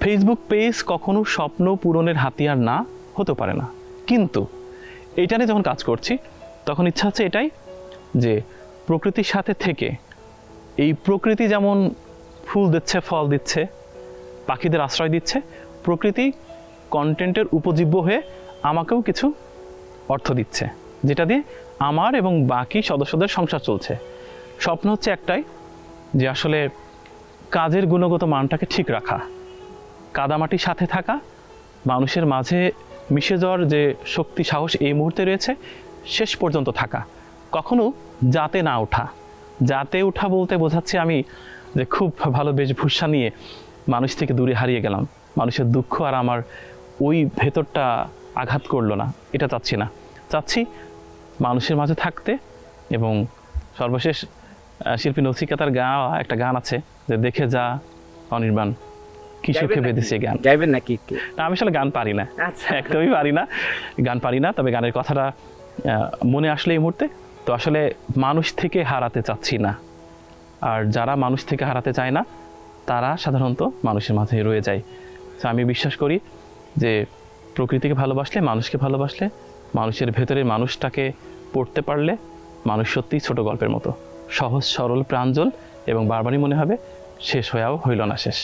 Facebook page কখনো স্বপ্ন পূরণের হাতিয়ার না হতে পারে না, কিন্তু এইটা নিয়ে যখন কাজ করছি তখন ইচ্ছা হচ্ছে এটাই যে প্রকৃতির সাথে থেকে এই প্রকৃতি যেমন ফুল দিচ্ছে, ফল দিচ্ছে, পাখিদের আশ্রয় দিচ্ছে, প্রকৃতি কন্টেন্টের উপজীব্য হয়ে আমাকেও কিছু অর্থ দিচ্ছে, যেটা দিয়ে আমার এবং বাকি সদস্যদের সংসার চলছে। স্বপ্ন হচ্ছে একটাই, যে আসলে কাজের গুণগত মানটাকে ঠিক রাখা, কাদামাটির সাথে থাকা, মানুষের মাঝে মিশে যাওয়ার যে শক্তি সাহস এই মুহূর্তে রয়েছে শেষ পর্যন্ত থাকা, কখনো যাতে না ওঠা। যাতে ওঠা বলতে বোঝাচ্ছি আমি যে খুব ভালো বেশভূষা নিয়ে মানুষ থেকে দূরে হারিয়ে গেলাম, মানুষের দুঃখ আর আমার ওই ভেতরটা আঘাত করলো না, এটা চাচ্ছি না। চাচ্ছি মানুষের মাঝে থাকতে। এবং সর্বশেষ শিল্পী নচিকেতার গাওয়া একটা গান আছে যে দেখে যা অনির্বাণ কি সুখে বেঁধেছে গান। গাইবেন নাকি? না, আমি আসলে গান পারি না, আচ্ছা, একদমই পারি না, গান পারি না। তবে গানের কথাটা মনে আসলে এই মুহূর্তে তো আসলে মানুষ থেকে হারাতে চাচ্ছি না। আর যারা মানুষ থেকে হারাতে চায় না তারা সাধারণত মানুষের মাঝে রয়ে যায়। তো আমি বিশ্বাস করি যে প্রকৃতিকে ভালোবাসলে, মানুষকে ভালোবাসলে, মানুষের ভেতরে মানুষটাকে পড়তে পারলে মানুষ সত্যিই ছোট গল্পের মতো সহজ সরল প্রাঞ্জল এবং বারবারই মনে হবে শেষ হয়েও হইল না শেষ।